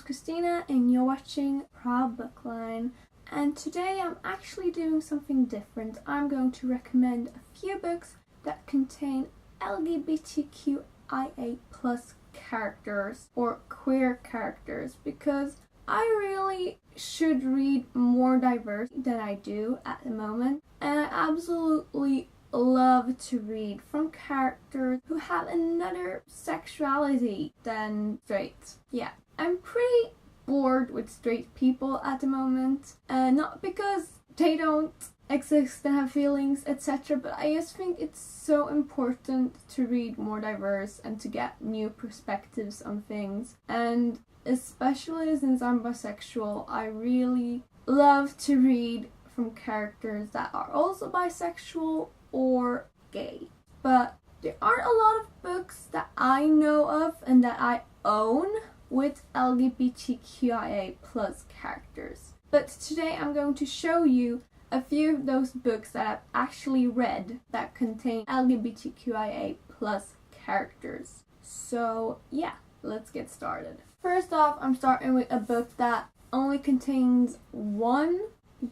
name's Christina and you're watching Proud Bookline. And today I'm actually doing something different. I'm going to recommend a few books that contain LGBTQIA plus characters or queer characters, because I really should read more diverse than I do at the moment, and I absolutely love to read from characters who have another sexuality than straight. Yeah, I'm pretty bored with straight people at the moment, not because they don't exist and have feelings, etc., but I just think it's so important to read more diverse and to get new perspectives on things. And especially since I'm bisexual, I really love to read from characters that are also bisexual or gay. But there aren't a lot of books that I know of and that I own with LGBTQIA plus characters. But today I'm going to show you a few of those books that I've actually read that contain LGBTQIA plus characters. So yeah, let's get started. First off, I'm starting with a book that only contains one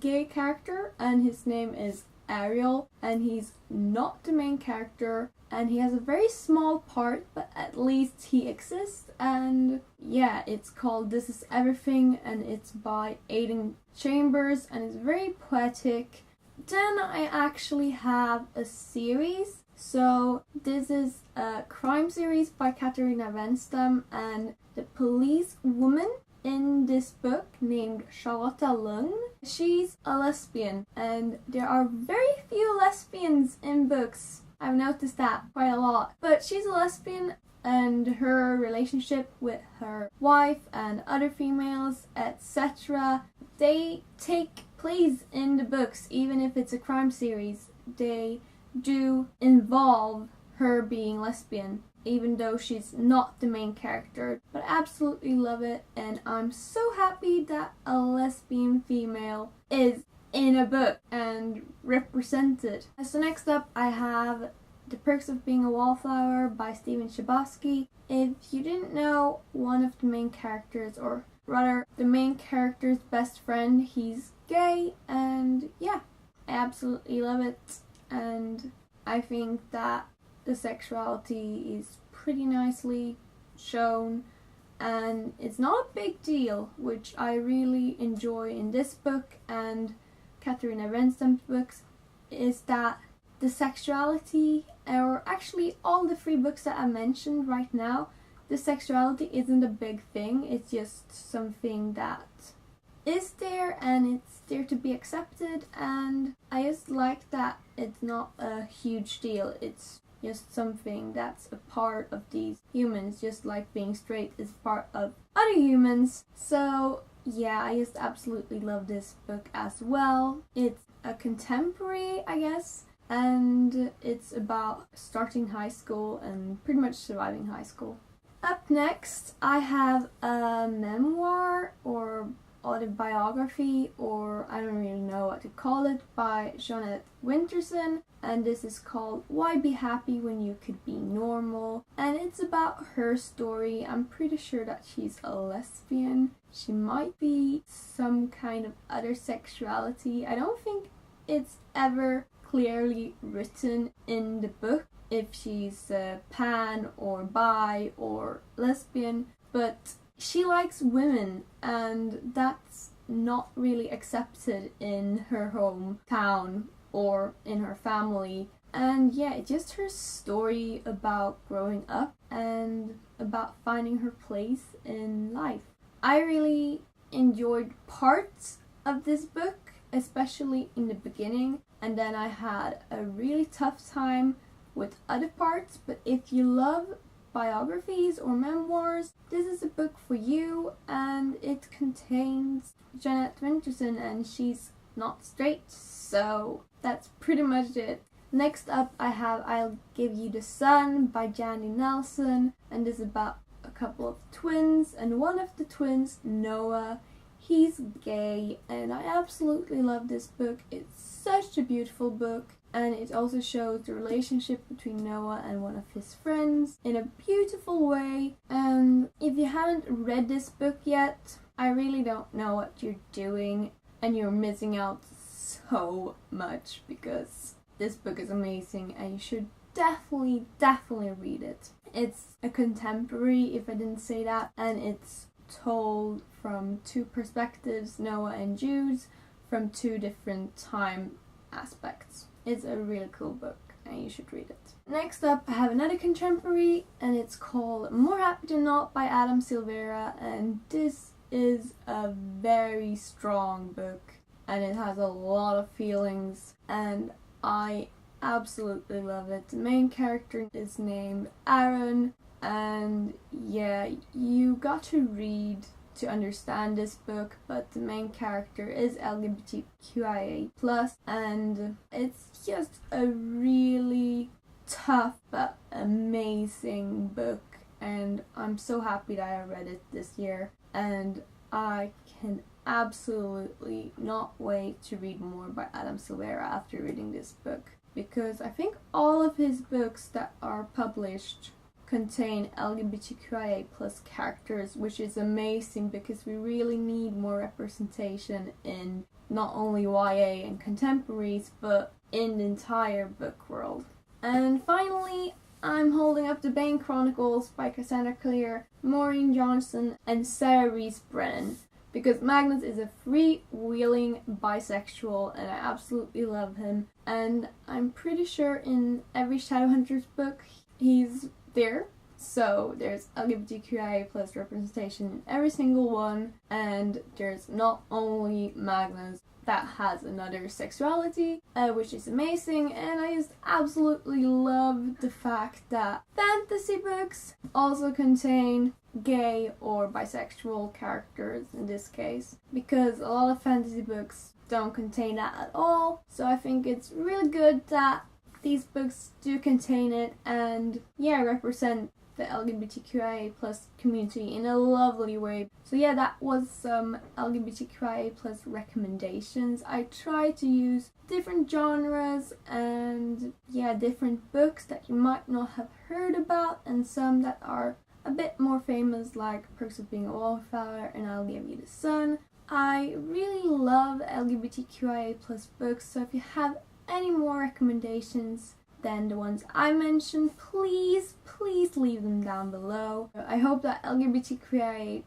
gay character, and his name is Ariel, and he's not the main character, and he has a very small part, but at least he exists. And yeah, it's called This Is Everything, and it's by Aiden Chambers, and it's very poetic. Then I actually have a series. So this is a crime series by Katarina Wenstam, and the police woman in this book, named Charlotta Lund, she's a lesbian, and there are very few lesbians in books. I've noticed that quite a lot. But she's a lesbian, and her relationship with her wife and other females, etc., they take place in the books. Even if it's a crime series, they do involve her being lesbian, even though she's not the main character. But I absolutely love it, and I'm so happy that a lesbian female is in a book and represented. So next up I have The Perks of Being a Wallflower by Stephen Chbosky. If you didn't know, one of the main characters, or rather the main character's best friend, he's gay, and yeah, I absolutely love it. And I think that the sexuality is pretty nicely shown, and it's not a big deal, which I really enjoy in this book and Katarina Wenstam's books, is that the sexuality, or actually all the three books that I mentioned right now, the sexuality isn't a big thing. It's just something that is there, and it's there to be accepted, and I just like that it's not a huge deal. It's just something that's a part of these humans, just like being straight is part of other humans. So yeah, I just absolutely love this book as well. It's a contemporary, I guess, and it's about starting high school and pretty much surviving high school. Up next, I have a memoir or autobiography, or I don't really know what to call it, by Shauna Winterson, and this is called Why Be Happy When You Could Be Normal, and it's about her story. I'm pretty sure that she's a lesbian. She might be some kind of other sexuality. I don't think it's ever clearly written in the book if she's pan or bi or lesbian, but she likes women, and that's not really accepted in her hometown or in her family. And yeah, it's just her story about growing up and about finding her place in life. I really enjoyed parts of this book, especially in the beginning, and then I had a really tough time with other parts. But if you love biographies or memoirs, this is a book for you, and it contains Jeanette Winterson, and she's not straight, so that's pretty much it. Next up I have I'll Give You the Sun by Jandy Nelson, and this is about a couple of twins, and one of the twins, Noah, he's gay, and I absolutely love this book. It's such a beautiful book. and it also shows the relationship between Noah and one of his friends in a beautiful way. And if you haven't read this book yet, I really don't know what you're doing, and you're missing out so much, because this book is amazing and you should definitely read it. It's a contemporary, if I didn't say that, and it's told from two perspectives, Noah and Jude's, from two different time aspects. It's a really cool book and you should read it. Next up, I have another contemporary, and it's called More Happy Than Not by Adam Silvera, and this is a very strong book and it has a lot of feelings and I absolutely love it. The main character is named Ariel, and yeah, you got to read to understand this book, but the main character is LGBTQIA+, and it's just a really tough but amazing book, and I'm so happy that I read it this year, and I can absolutely not wait to read more by Adam Silvera after reading this book, because I think all of his books that are published contain LGBTQIA+ characters, which is amazing because we really need more representation in not only YA and contemporaries, but in the entire book world. And finally, I'm holding up the Bane Chronicles by Cassandra Clare, Maureen Johnson, and Sarah Rees Brennan, because Magnus is a freewheeling bisexual and I absolutely love him, and I'm pretty sure in every Shadowhunters book he's there. So there's LGBTQIA+ representation in every single one, and there's not only Magnus that has another sexuality, which is amazing, and I just absolutely love the fact that fantasy books also contain gay or bisexual characters in this case, because a lot of fantasy books don't contain that at all. So I think it's really good that these books do contain it and yeah, represent the LGBTQIA+ community in a lovely way. So yeah, that was some LGBTQIA+ recommendations. I tried to use different genres and yeah, different books that you might not have heard about, and some that are a bit more famous, like Perks of Being a Wallflower and I'll Give You the Sun. I really love LGBTQIA+ books, so if you have any more recommendations than the ones I mentioned, please leave them down below. I hope that LGBTQIA+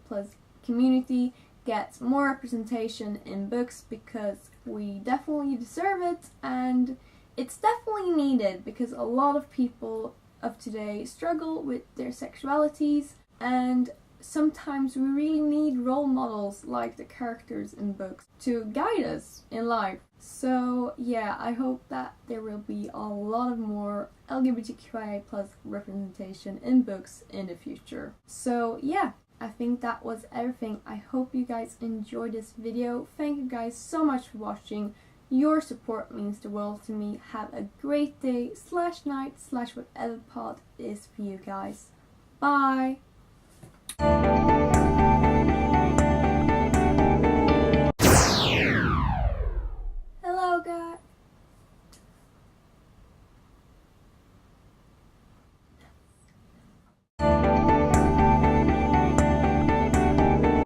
community gets more representation in books, because we definitely deserve it and it's definitely needed, because a lot of people of today struggle with their sexualities, and sometimes we really need role models like the characters in books to guide us in life. So yeah, I hope that there will be a lot of more LGBTQIA+ representation in books in the future. So yeah, I think that was everything. I hope you guys enjoyed this video. Thank you guys so much for watching. Your support means the world to me. Have a great day / night / whatever part is for you guys. Bye!